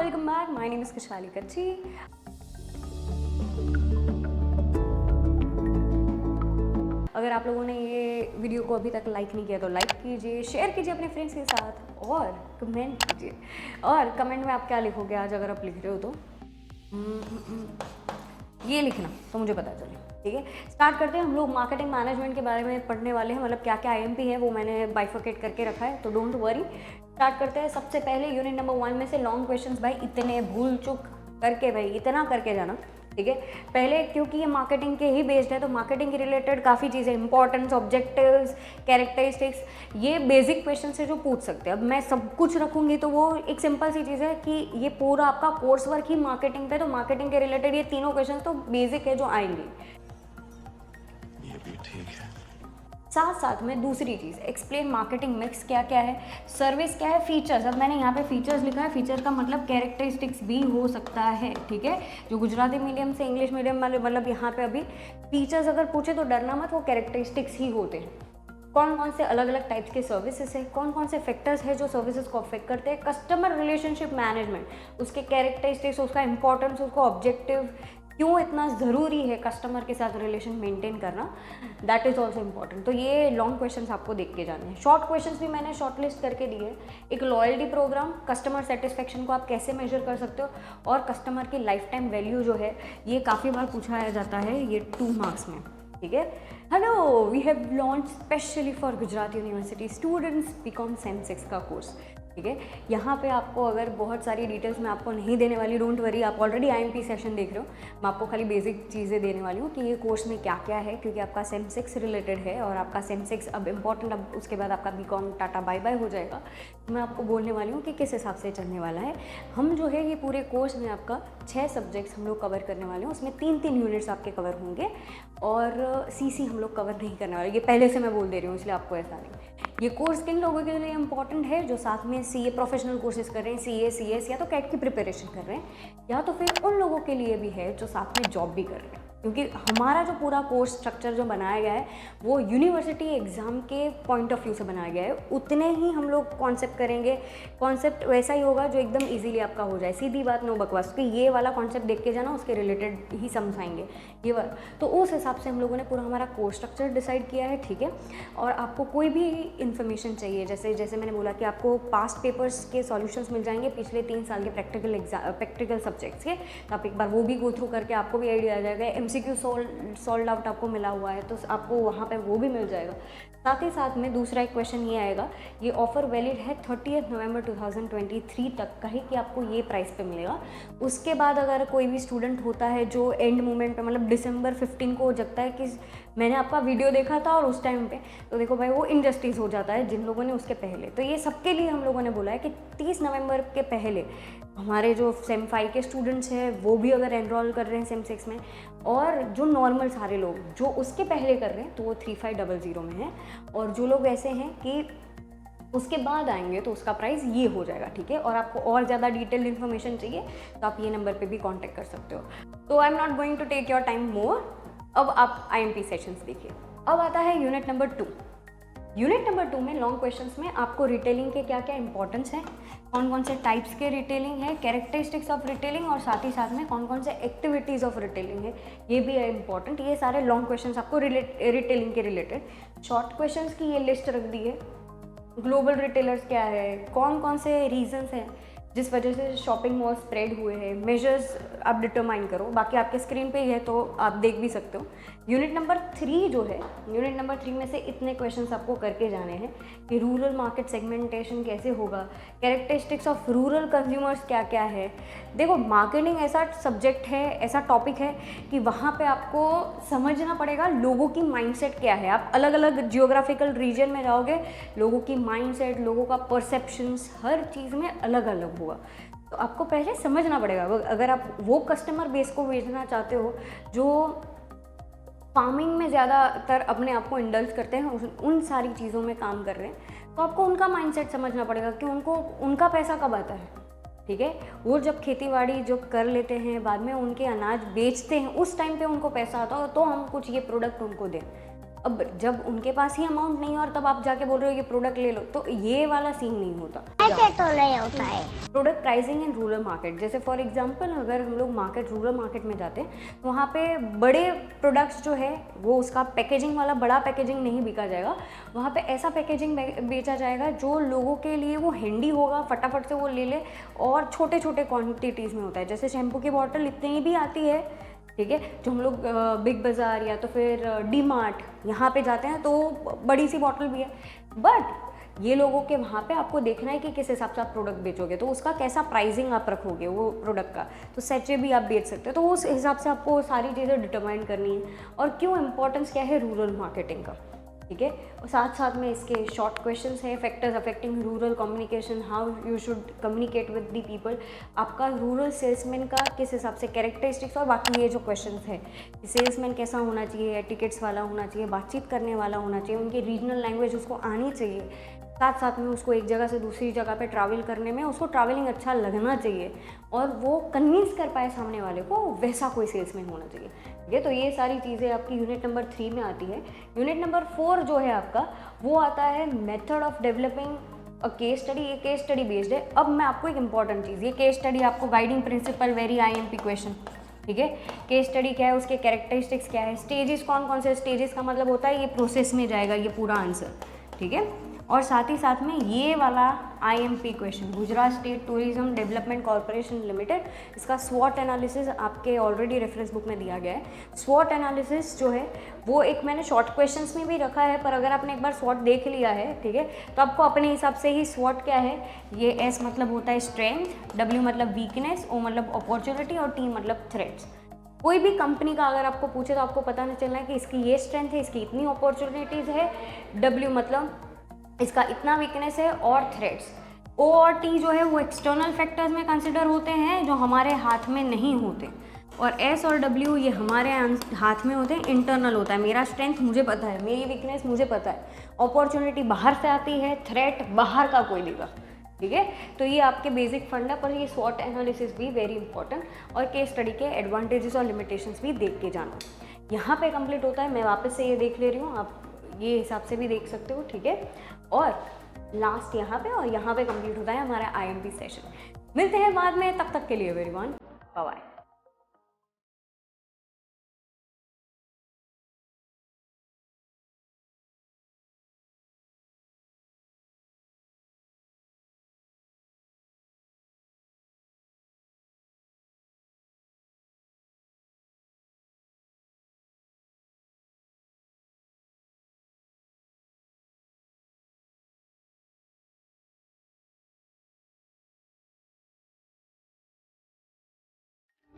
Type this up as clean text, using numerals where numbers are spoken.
Welcome back. My name is खुशहाली कच्ची। अगर आप लोगों ने ये वीडियो को अभी तक लाइक नहीं किया तो लाइक कीजिए, शेयर कीजिए अपने फ्रेंड्स के साथ और कमेंट कीजिए। और कमेंट में आप क्या लिखोगे आज, अगर आप लिख रहे हो तो ये लिखना तो मुझे पता चले। ठीक है, स्टार्ट करते हैं। हम लोग मार्केटिंग मैनेजमेंट के बारे में पढ़ने वाले हैं, मतलब क्या क्या आईएमपी है वो मैंने बाइफरकेट करके रखा है, तो डोंट वरी। स्टार्ट करते हैं। सबसे पहले यूनिट नंबर 1 में से लॉन्ग क्वेश्चंस भाई इतने भूल चुक करके भाई इतना करके जाना। ठीक है, पहले क्योंकि ये मार्केटिंग के ही बेस्ड है तो मार्केटिंग के रिलेटेड काफ़ी चीज़ें, इंपॉर्टेंस, ऑब्जेक्टिव्स, कैरेक्टरिस्टिक्स, ये बेसिक क्वेश्चन से जो पूछ सकते हैं। अब मैं सब कुछ रखूँगी तो वो एक सिंपल सी चीज़ है कि ये पूरा आपका कोर्स वर्क ही मार्केटिंग पे, तो मार्केटिंग के रिलेटेड ये तीनों क्वेश्चन तो बेसिक है जो आएंगे। ये भी ठीक है। साथ साथ में दूसरी चीज़, एक्सप्लेन मार्केटिंग मिक्स क्या क्या है, सर्विस क्या है, फीचर्स। अब मैंने यहाँ पे फीचर्स लिखा है, फीचर का मतलब कैरेक्टरिस्टिक्स भी हो सकता है। ठीक है, जो गुजराती मीडियम से इंग्लिश मीडियम वाले, मतलब यहाँ पे अभी फीचर्स अगर पूछे तो डरना मत, वो कैरेक्टरिस्टिक्स ही होते हैं। कौन कौन से अलग अलग टाइप्स के सर्विसेज है, कौन कौन से फैक्टर्स है जो सर्विसेज को अफेक्ट करते हैं, कस्टमर रिलेशनशिप मैनेजमेंट, उसके कैरेक्टरिस्टिक्स, उसका इंपॉर्टेंस, उसका ऑब्जेक्टिव, क्यों इतना ज़रूरी है कस्टमर के साथ रिलेशन मेंटेन करना, दैट इज़ ऑल्सो इम्पॉर्टेंट। तो ये लॉन्ग क्वेश्चंस आपको देख के जाने हैं। शॉर्ट क्वेश्चंस भी मैंने शॉर्ट लिस्ट करके दिए हैं। एक लॉयल्टी प्रोग्राम, कस्टमर सेटिस्फेक्शन को आप कैसे मेजर कर सकते हो, और कस्टमर की लाइफ टाइम वैल्यू जो है ये काफ़ी बार पूछा जाता है, ये 2 मार्क्स में। ठीक है, hello, we have launch specially for Gujarat university students BCom sem 6 का कोर्स। ठीक है, यहाँ पे आपको अगर बहुत सारी डिटेल्स मैं आपको नहीं देने वाली, डोंट वरी, आप ऑलरेडी आईएमपी सेशन देख रहे हो। मैं आपको खाली बेसिक चीज़ें देने वाली हूँ कि ये कोर्स में क्या क्या है, क्योंकि आपका सेम 6 रिलेटेड है और आपका सेम 6 अब इम्पॉर्टेंट, अब उसके बाद आपका बीकॉम टाटा बाय बाय हो जाएगा। तो मैं आपको बोलने वाली हूँ कि किस हिसाब से चलने वाला है। हम जो है ये पूरे कोर्स में आपका 6 सब्जेक्ट्स हम लोग कवर करने वाले हैं, उसमें 3-3 यूनिट्स आपके कवर होंगे और सीसी हम लोग कवर नहीं करने वाले। ये पहले से मैं बोल दे रही हूँ, इसलिए आपको ऐसा नहीं। ये कोर्स किन लोगों के लिए इंपॉर्टेंट है, जो साथ में सीए प्रोफेशनल कोर्सेज कर रहे हैं, सीए, सीएस या तो कैट की प्रिपरेशन कर रहे हैं, या तो फिर उन लोगों के लिए भी है जो साथ में जॉब भी कर रहे हैं। क्योंकि हमारा जो पूरा कोर्स स्ट्रक्चर जो बनाया गया है वो यूनिवर्सिटी एग्ज़ाम के पॉइंट ऑफ व्यू से बनाया गया है। उतने ही हम लोग कॉन्सेप्ट करेंगे, कॉन्सेप्ट वैसा ही होगा जो एकदम इजीली आपका हो जाए, सीधी बात, नो बकवास। कि ये वाला कॉन्सेप्ट देख के जाना, उसके रिलेटेड ही समझाएंगे ये वाला। तो उस हिसाब से हम लोगों ने पूरा हमारा कोर्स स्ट्रक्चर डिसाइड किया है। ठीक है, और आपको कोई भी इन्फॉर्मेशन चाहिए, जैसे मैंने बोला कि आपको पास्ट पेपर्स के सॉल्यूशंस मिल जाएंगे पिछले 3 साल के प्रैक्टिकल सब्जेक्ट्स के, तो आप एक बार वो भी गो थ्रू करके आपको भी आइडिया आ जाएगा। एमसीक्यू सॉल्व आउट आपको मिला हुआ है तो आपको वहाँ पे वो भी मिल जाएगा। साथ ही साथ में दूसरा एक क्वेश्चन ये आएगा, ये ऑफ़र वैलिड है 30 नवंबर 2023 तक का ही, कि आपको ये प्राइस पे मिलेगा। उसके बाद अगर कोई भी स्टूडेंट होता है जो एंड मोमेंट पे, मतलब दिसंबर 15 को जगता है कि मैंने आपका वीडियो देखा था और उस टाइम पे, तो देखो भाई वो इनजस्टिस हो जाता है जिन लोगों ने उसके पहले। तो ये सबके लिए हम लोगों ने बोला है कि 30 नवंबर के पहले हमारे जो सेम 5 के स्टूडेंट्स हैं वो भी अगर एनरोल कर रहे हैं सेम 6 में, और जो नॉर्मल सारे लोग जो उसके पहले कर रहे हैं तो वो 3500 में है, और जो लोग ऐसे हैं कि उसके बाद आएंगे तो उसका प्राइस ये हो जाएगा। ठीक है, और आपको और ज़्यादा डिटेल्ड इन्फॉर्मेशन चाहिए तो आप ये नंबर पे भी कांटेक्ट कर सकते हो। तो I am not going to take your time more. अब आप आईएमपी सेशंस देखिए। अब आता है यूनिट नंबर 2। यूनिट नंबर 2 में लॉन्ग क्वेश्चंस में आपको रिटेलिंग के क्या क्या इंपॉर्टेंस है, कौन कौन से टाइप्स के रिटेलिंग है, कैरेक्टरिस्टिक्स ऑफ रिटेलिंग, और साथ ही साथ में कौन कौन से एक्टिविटीज़ ऑफ रिटेलिंग है, ये भी है इंपॉर्टेंट। ये सारे लॉन्ग क्वेश्चंस आपको रिटेलिंग के रिलेटेड। शॉर्ट क्वेश्चंस की ये लिस्ट रख दी है। ग्लोबल रिटेलर्स क्या है, कौन कौन से रीजंस हैं जिस वजह से शॉपिंग मॉल स्प्रेड हुए हैं, मेजर्स आप डिटरमाइन करो, बाकी आपके स्क्रीन पे ही है तो आप देख भी सकते हो। यूनिट नंबर 3 जो है, यूनिट नंबर 3 में से इतने क्वेश्चंस आपको करके जाने हैं कि रूरल मार्केट सेगमेंटेशन कैसे होगा, कैरेक्टरिस्टिक्स ऑफ रूरल कंज्यूमर्स क्या क्या है। देखो, मार्केटिंग ऐसा सब्जेक्ट है, ऐसा टॉपिक है कि वहाँ पे आपको समझना पड़ेगा लोगों की माइंडसेट क्या है। आप अलग अलग जियोग्राफिकल रीजन में जाओगे, लोगों की माइंडसेट, लोगों का परसेप्शंस हर चीज़ में अलग अलग होगा, तो आपको पहले समझना पड़ेगा। अगर आप वो कस्टमर बेस को बेचना चाहते हो जो फार्मिंग में ज़्यादातर अपने आप को इंडल्ज करते हैं, उन सारी चीज़ों में काम कर रहे हैं, तो आपको उनका माइंडसेट समझना पड़ेगा कि उनको उनका पैसा कब आता है। ठीक है, वो जब खेतीबाड़ी जो कर लेते हैं, बाद में उनके अनाज बेचते हैं, उस टाइम पे उनको पैसा आता हो तो हम कुछ ये प्रोडक्ट उनको दें। अब जब उनके पास ही अमाउंट नहीं है और तब आप जाके बोल रहे हो ये प्रोडक्ट ले लो, तो ये वाला सीन नहीं होता। ऐसे तो नहीं होता है। Product pricing in rural market, जैसे फॉर एग्जांपल अगर हम लोग रूरल मार्केट में जाते हैं तो वहाँ पे बड़े प्रोडक्ट्स जो है वो उसका पैकेजिंग वाला बड़ा पैकेजिंग नहीं बिका जाएगा, वहाँ पे ऐसा पैकेजिंग बेचा जाएगा जो लोगों के लिए वो हैंडी होगा, फटाफट से वो ले ले, और छोटे छोटे क्वान्टिटीज़ में होता है। जैसे शैम्पू की बॉटल इतनी भी आती है, ठीक है, जो हम लोग बिग बाज़ार या तो फिर डी मार्ट यहाँ पे जाते हैं तो बड़ी सी बॉटल भी है, बट ये लोगों के वहाँ पे आपको देखना है कि किस हिसाब से आप प्रोडक्ट बेचोगे, तो उसका कैसा प्राइसिंग आप रखोगे वो प्रोडक्ट का, तो सैचे भी आप बेच सकते हो। तो उस हिसाब से आपको सारी चीज़ें डिटरमाइन करनी है और क्यों इम्पोर्टेंस क्या है रूरल मार्केटिंग का, ठीक है। और साथ साथ में इसके शॉर्ट क्वेश्चंस हैं, factors affecting rural communication, how you should communicate with the people, आपका रूरल सेल्समैन का किस हिसाब से कैरेक्टरिस्टिक्स, और बाकी ये जो क्वेश्चंस है कि सेल्समैन कैसा होना चाहिए, एटिकेट्स वाला होना चाहिए, बातचीत करने वाला होना चाहिए, उनकी रीजनल लैंग्वेज उसको आनी चाहिए, साथ साथ में उसको एक जगह से दूसरी जगह पे ट्रैवल करने में उसको ट्रैवलिंग अच्छा लगना चाहिए और वो कन्विंस कर पाए सामने वाले को, वैसा कोई सेल्समैन होना चाहिए, ठीक है। तो ये सारी चीज़ें आपकी यूनिट नंबर 3 में आती है। यूनिट नंबर 4 जो है आपका वो आता है method of developing a case study. ये केस स्टडी बेस्ड है। अब मैं आपको एक इंपॉर्टेंट चीज़, ये केस स्टडी आपको guiding principal very IMP question, ठीक है। केस स्टडी क्या है, उसके कैरेक्टरिस्टिक्स क्या है, स्टेजेस कौन कौन से, स्टेजेस का मतलब होता है ये प्रोसेस में जाएगा ये पूरा आंसर, ठीक है। और साथ ही साथ में ये वाला IMP question, Gujarat state tourism development corporation limited, इसका स्वॉट एनालिसिस आपके ऑलरेडी रेफरेंस बुक में दिया गया है। स्वॉट एनालिसिस जो है वो एक मैंने शॉर्ट क्वेश्चंस में भी रखा है, पर अगर आपने एक बार स्वॉट देख लिया है, ठीक है, तो आपको अपने हिसाब से ही स्वॉट क्या है, ये S मतलब होता है स्ट्रेंथ, W मतलब वीकनेस, O मतलब अपॉर्चुनिटी और T मतलब थ्रेट्स। कोई भी कंपनी का अगर आपको पूछे तो आपको पता नहीं चलना है कि इसकी ये स्ट्रेंथ है, इसकी इतनी अपॉर्चुनिटीज़ है, W मतलब इसका इतना वीकनेस है, और थ्रेट्स। O और T जो है वो एक्सटर्नल फैक्टर्स में कंसिडर होते हैं जो हमारे हाथ में नहीं होते, और S और W ये हमारे हाथ में होते हैं, इंटरनल होता है। मेरा स्ट्रेंथ मुझे पता है, मेरी वीकनेस मुझे पता है, अपॉर्चुनिटी बाहर से आती है, थ्रेट बाहर का कोई देगा, ठीक है। तो ये आपके बेसिक फंड है, पर ये स्वॉट एनालिसिस भी वेरी इंपॉर्टेंट, और केस स्टडी के एडवांटेजेस और लिमिटेशंस भी देख के जाना। यहाँ पे कंप्लीट होता है, मैं वापस से ये देख ले रही हूँ, आप ये हिसाब से भी देख सकते हो, ठीक है। और लास्ट यहाँ पे और यहाँ पे कंप्लीट होता है हमारा IMP सेशन। मिलते हैं बाद में, तब तक के लिए एवरीवन, बाय बाय।